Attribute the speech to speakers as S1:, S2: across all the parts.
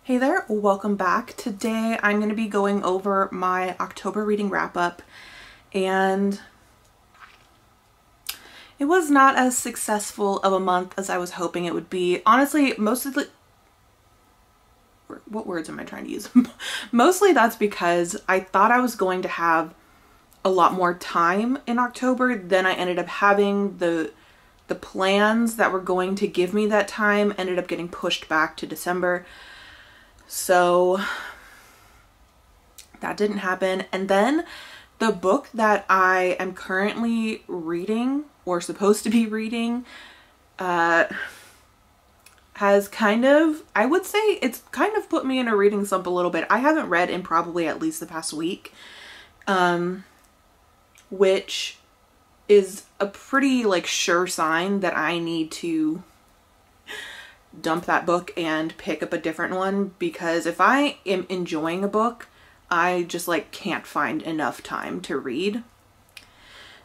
S1: Hey there, welcome back. Today I'm going to be going over my October reading wrap-up, and it was not as successful of a month as I was hoping it would be. Honestly, what words am I trying to use? Mostly that's because I thought I was going to have a lot more time in October than I ended up having. The plans that were going to give me that time ended up getting pushed back to December. So that didn't happen. And then the book that I am currently reading, or supposed to be reading, has kind of, I would say it's kind of put me in a reading slump a little bit. I haven't read in probably at least the past week, which is a pretty sure sign that I need to dump that book and pick up a different one, because if I am enjoying a book, I just can't find enough time to read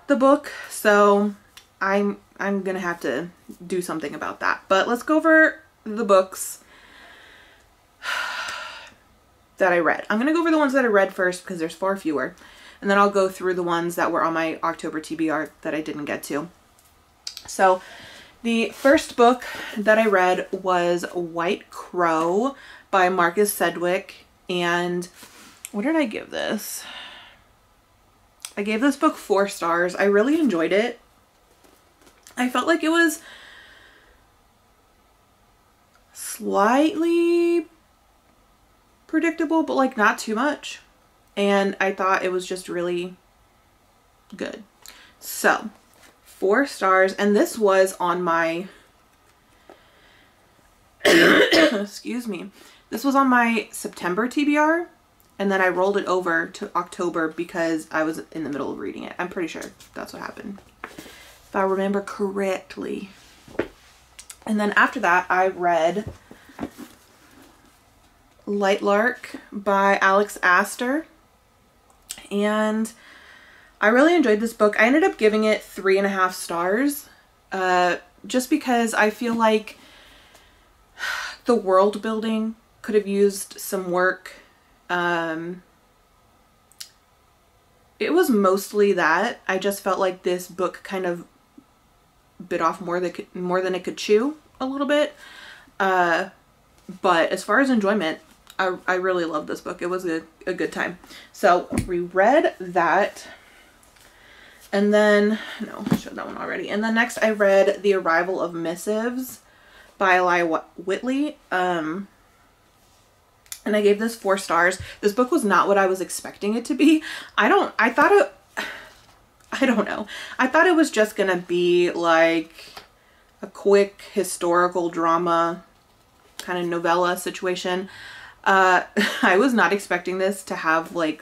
S1: the book. So I'm gonna have to do something about that. But let's go over the books that I read. I'm gonna go over the ones that I read first because there's far fewer, and then I'll go through the ones that were on my October TBR that I didn't get to. So the first book that I read was White Crow by Marcus Sedgwick, and what did I give this? I gave this book 4 stars. I really enjoyed it. I felt like it was slightly predictable, but not too much. And I thought it was just really good. So 4 stars, and this was on my excuse me, this was on my September TBR, and then I rolled it over to October because I was in the middle of reading it. I'm pretty sure that's what happened, if I remember correctly. And then after that I read Light Lark by Alex Astor, and I really enjoyed this book. I ended up giving it 3.5 stars, just because I feel like the world building could have used some work. It was mostly that. I just felt like this book kind of bit off more than it could chew a little bit. But as far as enjoyment, I really loved this book. It was a good time. So we read that. And then, no, I showed that one already. And then next I read The Arrival of Missives by Eli Whitley. And I gave this 4 stars. This book was not what I was expecting it to be. I don't know. I thought it was just gonna be like a quick historical drama kind of novella situation. I was not expecting this to have a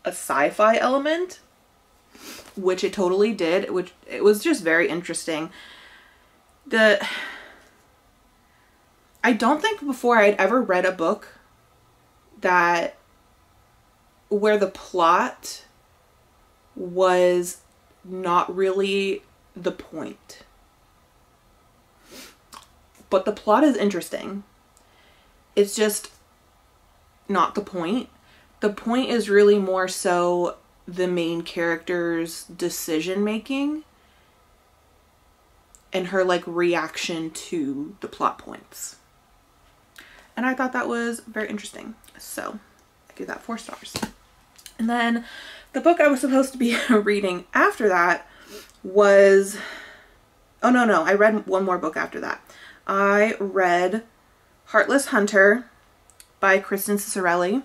S1: sci-fi element, which it totally did, which it was just very interesting. I don't think before I'd ever read a book where the plot was not really the point. But the plot is interesting. It's just not the point. The point is really more so the main character's decision making and her reaction to the plot points. And I thought that was very interesting. So I give that 4 stars. And then the book I was supposed to be reading after that was, oh no, I read one more book after that. I read Heartless Hunter by Kristen Cicerelli,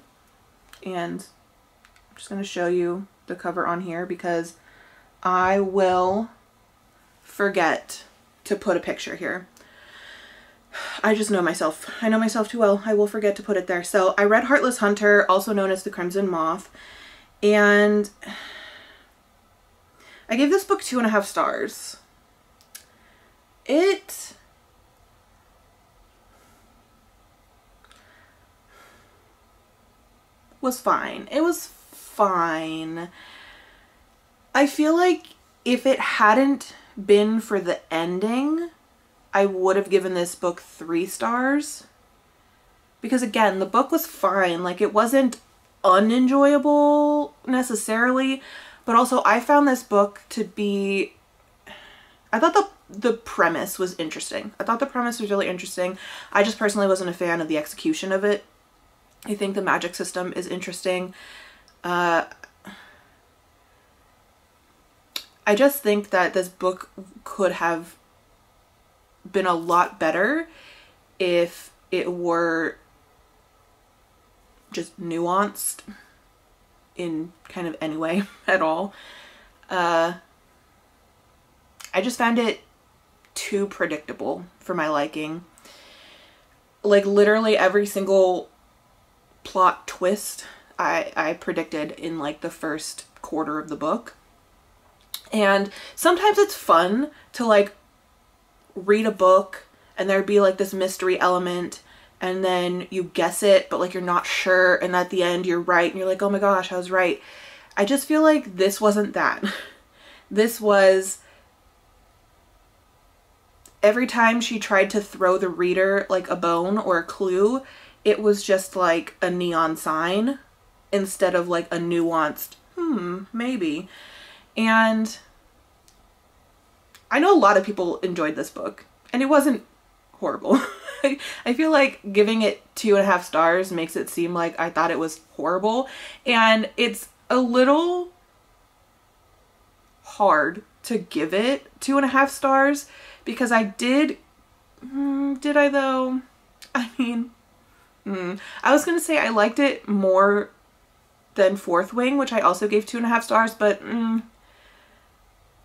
S1: and I'm just going to show you the cover on here because I will forget to put a picture here. I just know myself. I know myself too well. I will forget to put it there. So I read Heartless Hunter, also known as The Crimson Moth, and I gave this book 2.5 stars. It was fine. It was fine. I feel like if it hadn't been for the ending, I would have given this book 3 stars, because again, the book was fine. Like, it wasn't unenjoyable necessarily, but also I found this book to be, I thought the premise was interesting. I thought the premise was really interesting. I just personally wasn't a fan of the execution of it. I think the magic system is interesting. I just think that this book could have been a lot better if it were just nuanced in kind of any way at all. I just found it too predictable for my liking. Like, literally every single plot twist I predicted in like the first quarter of the book. And sometimes it's fun to like read a book and there'd be like this mystery element and then you guess it, but like you're not sure, and at the end you're right and you're like, oh my gosh, I was right. I just feel like this wasn't that. This was, every time she tried to throw the reader like a bone or a clue, it was just like a neon sign instead of like a nuanced, maybe. And I know a lot of people enjoyed this book and it wasn't horrible. I feel like giving it 2.5 stars makes it seem like I thought it was horrible, and it's a little hard to give it 2.5 stars because I did I though? I mean, I was gonna say I liked it more than Fourth Wing, which I also gave 2.5 stars, but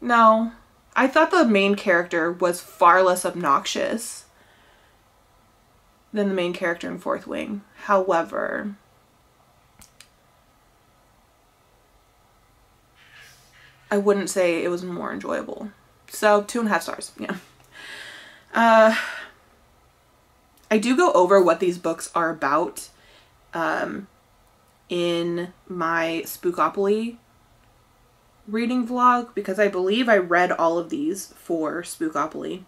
S1: no. I thought the main character was far less obnoxious than the main character in Fourth Wing. However, I wouldn't say it was more enjoyable. So 2.5 stars, yeah. I do go over what these books are about in my Spookopoly reading vlog, because I believe I read all of these for Spookopoly,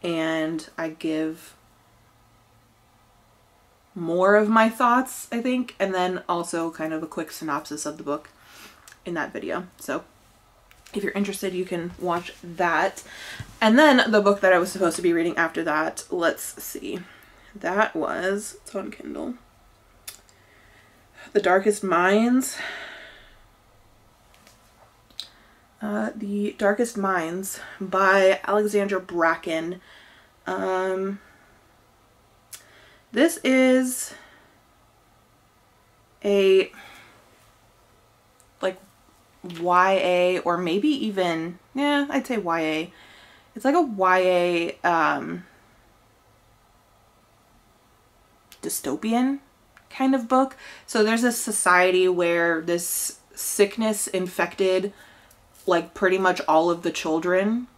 S1: and I give more of my thoughts, I think, and then also kind of a quick synopsis of the book in that video. So if you're interested, you can watch that. And then the book that I was supposed to be reading after that, let's see. That was, it's on Kindle, The Darkest Minds. The Darkest Minds by Alexandra Bracken. This is a like YA, or maybe even, yeah, I'd say YA. It's like a YA dystopian kind of book. So there's a society where this sickness infected like pretty much all of the children.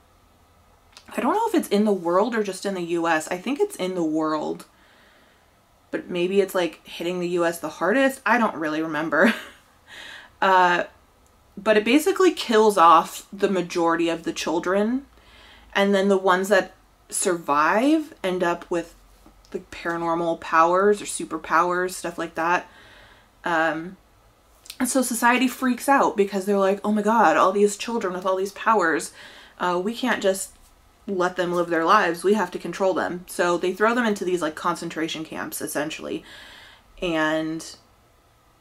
S1: I don't know if it's in the world or just in the US. I think it's in the world, but maybe it's like hitting the US the hardest. I don't really remember. But it basically kills off the majority of the children, and then the ones that survive end up with like paranormal powers or superpowers, stuff like that. And so society freaks out because they're like, oh my god, all these children with all these powers, we can't just let them live their lives, we have to control them. So they throw them into these like concentration camps essentially, and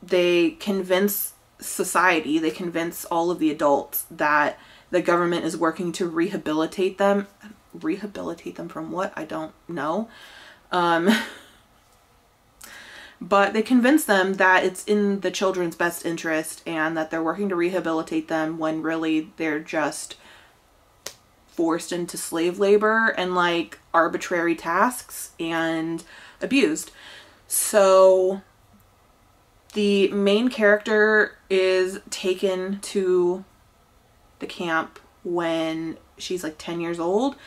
S1: they convince society, they convince all of the adults that the government is working to rehabilitate them. Rehabilitate them from what? I don't know. But they convince them that it's in the children's best interest and that they're working to rehabilitate them, when really they're just forced into slave labor and like arbitrary tasks and abused. So the main character is taken to the camp when she's like 10 years old,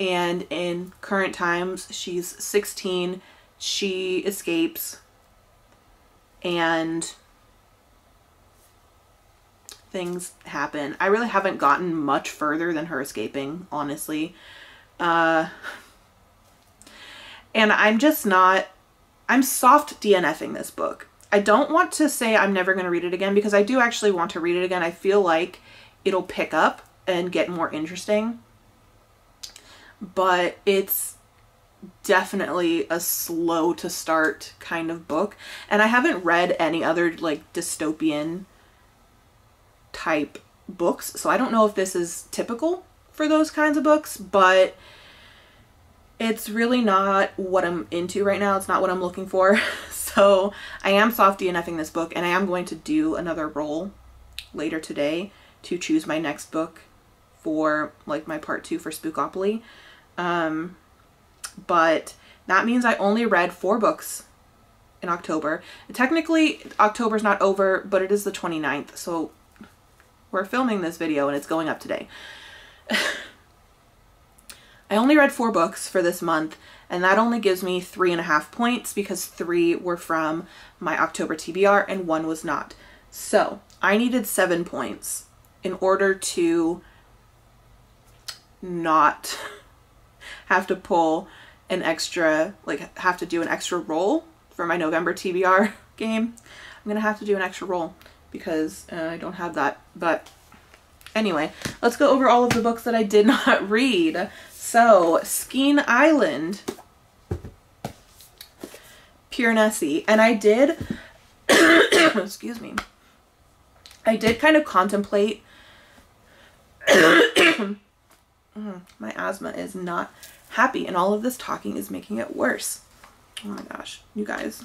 S1: and in current times she's 16. She escapes and things happen. I really haven't gotten much further than her escaping, honestly. And I'm just not, I'm soft DNFing this book. I don't want to say I'm never going to read it again, because I do actually want to read it again. I feel like it'll pick up and get more interesting, but it's definitely a slow to start kind of book. And I haven't read any other like dystopian type books, so I don't know if this is typical for those kinds of books, but it's really not what I'm into right now. It's not what I'm looking for. So I am soft DNFing this book, and I am going to do another roll later today to choose my next book for like my part 2 for Spookopoly. But that means I only read 4 books in October. Technically, October's not over, but it is the 29th. So we're filming this video and it's going up today. I only read 4 books for this month, and that only gives me 3.5 points because 3 were from my October TBR and 1 was not. So I needed 7 points in order to not have to pull an extra, like have to do an extra roll for my November TBR game. I'm gonna have to do an extra roll because I don't have that. But anyway, let's go over all of the books that I did not read. So, Skeen Island, Pure Nessie, and I did, excuse me, I did kind of contemplate, my asthma is not happy, and all of this talking is making it worse. Oh my gosh, you guys.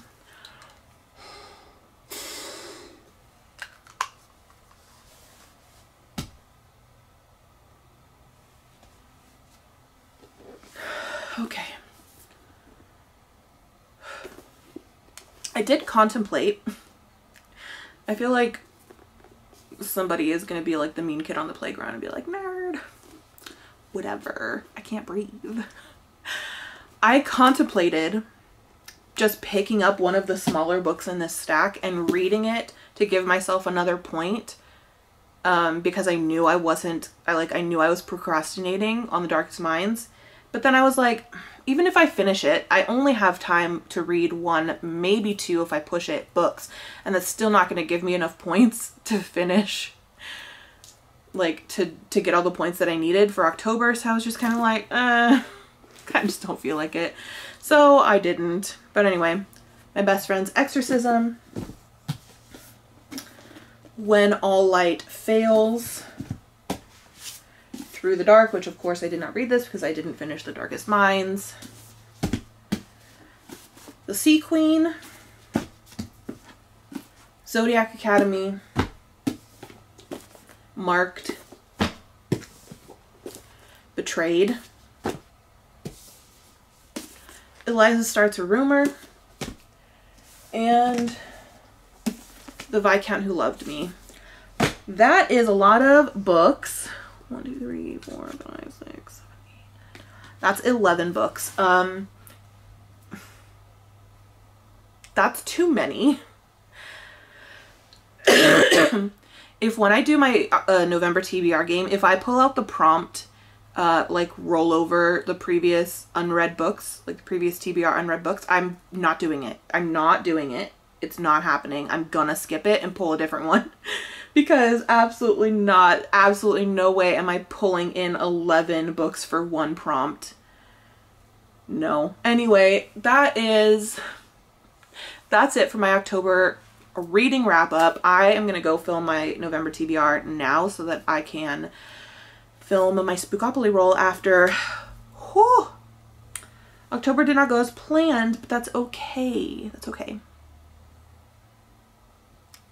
S1: Okay. I did contemplate. I feel like somebody is going to be like the mean kid on the playground and be like, nerd. Whatever. I can't breathe. I contemplated just picking up one of the smaller books in this stack and reading it to give myself another point. Because I knew I wasn't, I knew I was procrastinating on The Darkest Minds. But then I was like, even if I finish it, I only have time to read 1, maybe 2 if I push it, books. And that's still not going to give me enough points to finish, like, to get all the points that I needed for October. So I was just kind of like, I just don't feel like it. So I didn't. But anyway, My Best Friend's Exorcism, When All Light Fails, Through the Dark, which of course I did not read this because I didn't finish The Darkest Minds, The Sea Queen, Zodiac Academy, Marked, Betrayed, Eliza Starts a Rumor, and The Viscount Who Loved Me. That is a lot of books. 1, 2, 3, 4, 5, 6, 7, 8. That's 11 books. That's too many. If when I do my November TBR game, if I pull out the prompt, like roll over the previous unread books, like the previous TBR unread books, I'm not doing it. I'm not doing it. It's not happening. I'm gonna skip it and pull a different one. Because absolutely not, absolutely no way am I pulling in 11 books for 1 prompt. No. Anyway, that's it for my October reading wrap up. I am going to go film my November TBR now so that I can film my Spookopoly roll after. Whew. October did not go as planned, but that's okay. That's okay.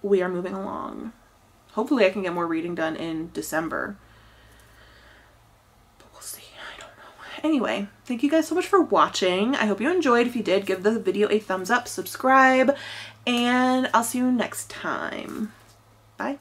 S1: We are moving along. Hopefully I can get more reading done in December. But we'll see. I don't know. Anyway, thank you guys so much for watching. I hope you enjoyed. If you did, give the video a thumbs up, subscribe, and I'll see you next time. Bye.